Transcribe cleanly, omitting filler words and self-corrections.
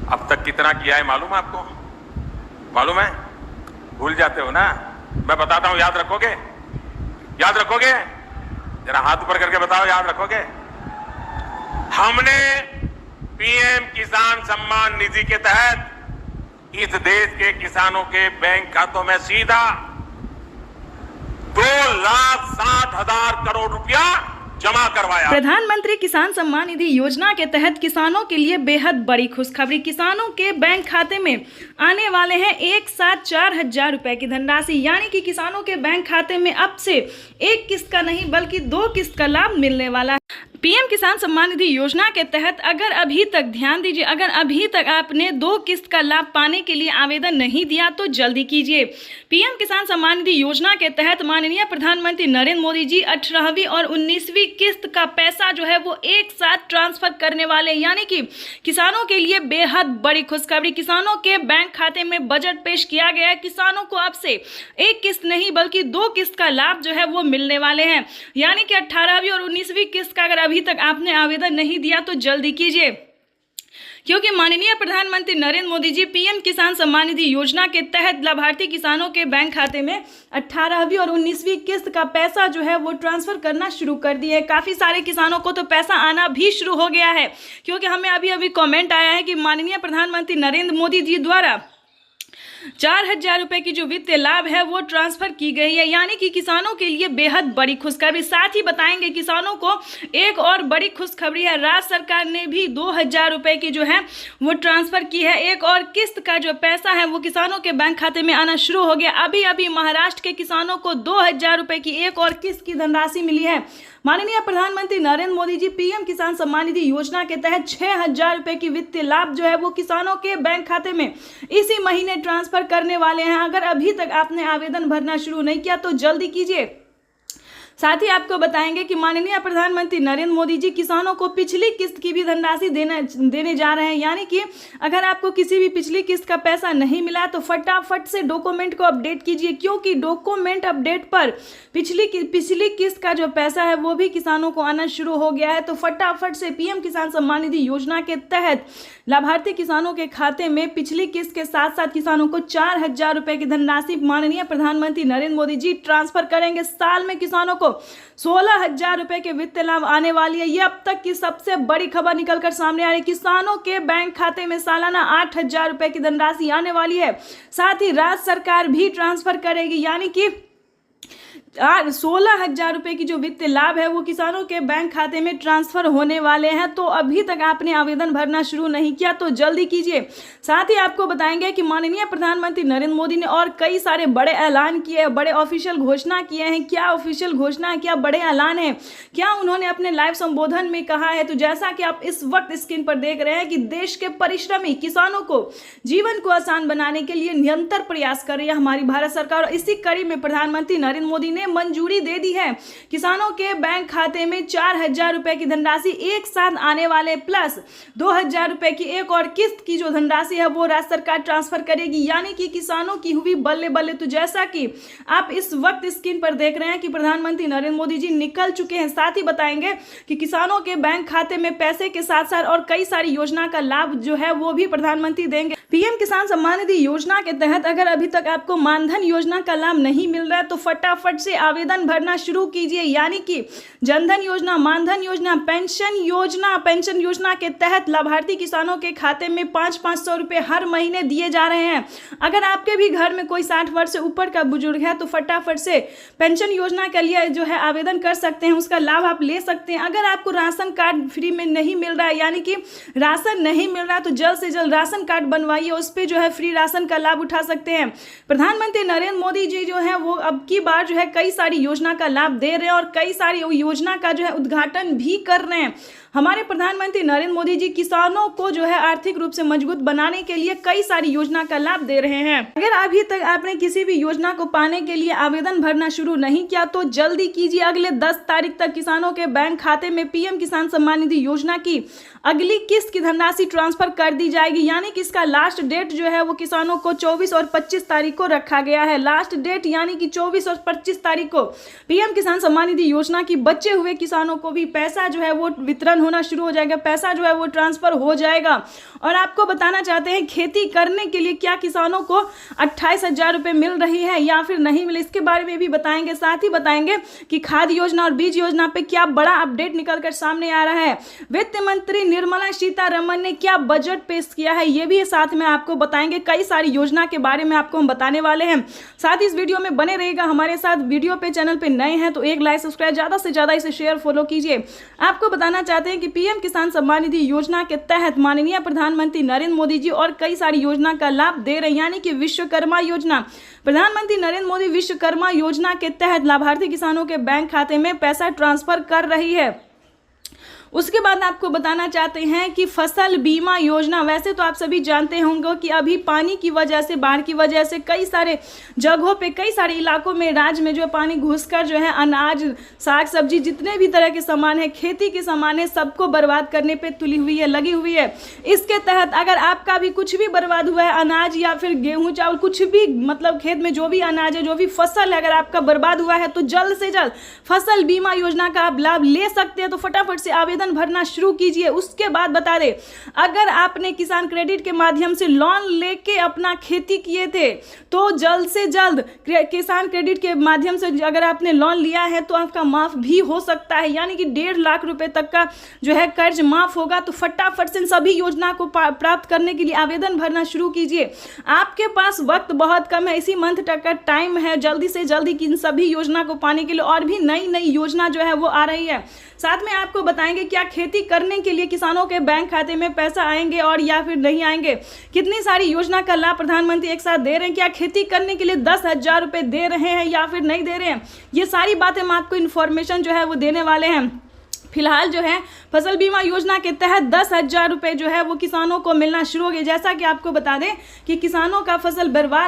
अब तक कितना किया है मालूम है आपको? मालूम है? भूल जाते हो ना? मैं बताता हूं, याद रखोगे? याद रखोगे? जरा हाथ ऊपर करके बताओ, याद रखोगे? हमने पीएम किसान सम्मान निधि के तहत इस देश के किसानों के बैंक खातों में सीधा 2,60,000 करोड़ रुपया जमा करवाया। प्रधानमंत्री किसान सम्मान निधि योजना के तहत किसानों के लिए बेहद बड़ी खुशखबरी। किसानों के बैंक खाते में आने वाले हैं एक साथ 4,000 रुपए की धनराशि, यानी कि किसानों के बैंक खाते में अब से एक किस्त का नहीं बल्कि 2 किस्त का लाभ मिलने वाला है। पीएम किसान सम्मान निधि योजना के तहत अगर अभी तक, ध्यान दीजिए, अगर अभी तक आपने 2 किस्त का लाभ पाने के लिए आवेदन नहीं दिया तो जल्दी कीजिए। पीएम किसान सम्मान निधि योजना के तहत माननीय प्रधानमंत्री नरेंद्र मोदी जी 18वीं और 19वीं किस्त का पैसा जो है वो एक साथ ट्रांसफर करने वाले, यानी कि किसानों के लिए बेहद बड़ी खुशखबरी। किसानों के बैंक खाते में बजट पेश किया गया है। किसानों को अब से एक किस्त नहीं बल्कि 2 किस्त का लाभ जो है वो मिलने वाले हैं, यानी कि 18वीं और 19वीं किस्त का अगर अभी तक आपने आवेदन नहीं दिया तो जल्दी कीजिए, क्योंकि माननीय प्रधानमंत्री नरेंद्र मोदी जी पीएम किसान सम्मान निधि योजना के तहत लाभार्थी किसानों के बैंक खाते में 18वीं और 19वीं किस्त का पैसा जो है वो ट्रांसफर करना शुरू कर दिए। काफ़ी सारे किसानों को तो पैसा आना भी शुरू हो गया है, क्योंकि हमें अभी अभी कमेंट आया है कि माननीय प्रधानमंत्री नरेंद्र मोदी जी द्वारा 4,000 रुपए की जो वित्तीय लाभ है वो ट्रांसफर की गई है, यानी कि किसानों के लिए बेहद बड़ी खुशखबरी। साथ ही बताएंगे किसानों को एक और बड़ी खुशखबरी है, राज्य सरकार ने भी 2,000 रुपए की जो है वो ट्रांसफर की है। एक और किस्त का जो पैसा है वो किसानों के बैंक खाते में आना शुरू हो गया। अभी अभी महाराष्ट्र के किसानों को 2,000 रुपए की एक और किस्त की धनराशि मिली है। माननीय प्रधानमंत्री नरेंद्र मोदी जी पीएम किसान सम्मान निधि योजना के तहत 6,000 रुपए की वित्तीय लाभ जो है वो किसानों के बैंक खाते में इसी महीने ट्रांसफर करने वाले हैं। अगर अभी तक आपने आवेदन भरना शुरू नहीं किया तो जल्दी कीजिए। साथ ही आपको बताएंगे कि माननीय प्रधानमंत्री नरेंद्र मोदी जी किसानों को पिछली किस्त की भी धनराशि देने जा रहे हैं, यानी कि अगर आपको किसी भी पिछली किस्त का पैसा नहीं मिला तो फटाफट से डॉक्यूमेंट को अपडेट कीजिए, क्योंकि डॉक्यूमेंट अपडेट पर पिछली किस्त का जो पैसा है वो भी किसानों को आना शुरू हो गया है। तो फटाफट से पीएम किसान सम्मान निधि योजना के तहत लाभार्थी किसानों के खाते में पिछली किस्त के साथ साथ किसानों को 4,000 रुपए की धनराशि माननीय प्रधानमंत्री नरेंद्र मोदी जी ट्रांसफर करेंगे। साल में किसानों को 16,000 रुपए के वित्तीय लाभ आने वाली है। ये अब तक की सबसे बड़ी खबर निकलकर सामने आ रही है। किसानों के बैंक खाते में सालाना 8,000 रुपए की धनराशि आने वाली है। साथ ही राज्य सरकार भी ट्रांसफर करेगी, यानी कि 16,000 रुपए की जो वित्तीय लाभ है वो किसानों के बैंक खाते में ट्रांसफर होने वाले हैं। तो अभी तक आपने आवेदन भरना शुरू नहीं किया तो जल्दी कीजिए। साथ ही आपको बताएंगे कि माननीय प्रधानमंत्री नरेंद्र मोदी ने और कई सारे बड़े ऐलान किए, बड़े ऑफिशियल घोषणा किए हैं। क्या ऑफिशियल घोषणा है, क्या बड़े ऐलान है, क्या उन्होंने अपने लाइव संबोधन में कहा है? तो जैसा कि आप इस वक्त स्क्रीन पर देख रहे हैं कि देश के परिश्रमी किसानों को जीवन को आसान बनाने के लिए निरंतर प्रयास कर रही है हमारी भारत सरकार। और इसी कड़ी में प्रधानमंत्री नरेंद्र मोदी ने मंजूरी दे दी है। किसानों के बैंक खाते में 4,000 रुपए की धनराशि एक साथ आने वाले, प्लस 2,000 रुपए की एक और किस्त की जो धनराशि है वो राज्य सरकार ट्रांसफर करेगी, यानी कि किसानों की हुई बल्ले बल्ले। तो जैसा कि आप इस वक्त स्क्रीन पर देख रहे हैं कि प्रधानमंत्री नरेंद्र मोदी जी निकल चुके हैं। साथ ही बताएंगे कि किसानों के बैंक खाते में पैसे के साथ साथ और कई सारी योजना का लाभ जो है वो भी प्रधानमंत्री देंगे। पीएम किसान सम्मान निधि योजना के तहत अगर अभी तक आपको मानधन योजना का लाभ नहीं मिल रहा है तो फटाफट से आवेदन भरना शुरू कीजिए, यानी कि जनधन योजना, मानधन योजना, पेंशन योजना के तहत लाभार्थी किसानों के खाते में 500 रुपए हर महीने दिए जा रहे हैं। अगर आपके भी घर में कोई 60 वर्ष से ऊपर का बुजुर्ग है तो फटाफट से पेंशन योजना के लिए जो है आवेदन कर सकते हैं, उसका लाभ आप ले सकते हैं। अगर आपको राशन कार्ड फ्री में नहीं मिल रहा है, यानी कि राशन नहीं मिल रहा है, तो जल्द से जल्द राशन कार्ड बनवाइए, उस पर जो है फ्री राशन का लाभ उठा सकते हैं। प्रधानमंत्री नरेंद्र मोदी जी जो है वो अब की बार जो है कई सारी योजना का लाभ दे रहे हैं और कई सारी योजना का जो है उद्घाटन भी कर रहे हैं। हमारे प्रधानमंत्री नरेंद्र मोदी जी किसानों को जो है आर्थिक रूप से मजबूत बनाने के लिए कई सारी योजना का लाभ दे रहे हैं। अगर अभी तक आपने किसी भी योजना को पाने के लिए आवेदन भरना शुरू नहीं किया तो जल्दी कीजिए। अगले 10 तारीख तक किसानों के बैंक खाते में पीएम किसान सम्मान निधि योजना की अगली किस्त की धनराशि ट्रांसफर कर दी जाएगी, यानी कि इसका लास्ट डेट जो है वो किसानों को 24 और 25 तारीख को रखा गया है। लास्ट डेट यानी कि 24 और 25 तारीख को पीएम किसान सम्मान निधि योजना की बचे हुए किसानों को भी पैसा जो है वो वितरण रिटर्न होना शुरू हो जाएगा, पैसा जो है वो ट्रांसफर हो जाएगा। और आपको बताना चाहते हैं खेती करने के लिए क्या किसानों को 28,000 रुपये मिल रही है या फिर नहीं मिले, इसके बारे में भी बताएंगे। साथ ही बताएंगे कि खाद योजना और बीज योजना पे क्या बड़ा अपडेट निकल कर सामने आ रहा है। वित्त मंत्री निर्मला सीतारमण ने क्या बजट पेश किया है, ये भी साथ में आपको बताएंगे। कई सारी योजना के बारे में आपको हम बताने वाले हैं। साथ ही इस वीडियो में बने रहेगा हमारे साथ। वीडियो पे चैनल पे नए हैं तो एक लाइक सब्सक्राइब, ज़्यादा से ज़्यादा इसे शेयर फॉलो कीजिए। आपको बताना चाहते हैं कि पीएम किसान सम्मान निधि योजना के तहत माननीय प्रधानमंत्री नरेंद्र मोदी जी और कई सारी योजना का लाभ दे रहे हैं, यानी कि विश्वकर्मा योजना। प्रधानमंत्री नरेंद्र मोदी विश्वकर्मा योजना के तहत लाभार्थी किसानों के बैंक खाते में पैसा ट्रांसफर कर रही है। उसके बाद आपको बताना चाहते हैं कि फसल बीमा योजना, वैसे तो आप सभी जानते होंगे कि अभी पानी की वजह से, बाढ़ की वजह से कई सारे जगहों पे, कई सारे इलाकों में, राज्य में जो पानी घुसकर जो है अनाज, साग सब्जी, जितने भी तरह के सामान है, खेती के सामान है, सबको बर्बाद करने पे तुली हुई है, लगी हुई है। इसके तहत अगर आपका भी कुछ भी बर्बाद हुआ है, अनाज या फिर गेहूँ चावल, कुछ भी मतलब खेत में जो भी अनाज है, जो भी फसल है, अगर आपका बर्बाद हुआ है तो जल्द से जल्द फसल बीमा योजना का आप लाभ ले सकते हैं। तो फटाफट से आवेदन भरना शुरू कीजिए। उसके बाद बता दें, अगर आपने किसान क्रेडिट के माध्यम से लोन लेके अपना खेती किए थे तो जल्द से जल्द किसान क्रेडिट के माध्यम से अगर आपने लोन लिया है तो आपका माफ भी हो सकता है, यानी कि 1.5 लाख रुपए तक का जो है कर्ज माफ होगा। तो फटाफट से सभी योजना को प्राप्त करने के लिए आवेदन भरना शुरू कीजिए। आपके पास वक्त बहुत कम है, इसी मंथ तक का टाइम है, जल्दी से जल्दी इन सभी योजना को पाने के लिए। और भी नई नई योजना जो है वो आ रही है। साथ में आपको बताएंगे क्या खेती करने के लिए किसानों के बैंक खाते में पैसा आएंगे और या फिर नहीं आएंगे, कितनी सारी योजना का लाभ प्रधानमंत्री एक साथ दे रहे हैं, क्या खेती करने के लिए 10,000 रुपये दे रहे हैं या फिर नहीं दे रहे हैं, ये सारी बातें हम आपको इन्फॉर्मेशन जो है वो देने वाले हैं। फिलहाल जो है फसल बीमा योजना के तहत 10,000 रुपये जो है वो किसानों को मिलना शुरू हो गए। जैसा कि आपको बता दें कि किसानों का फसल बर्बाद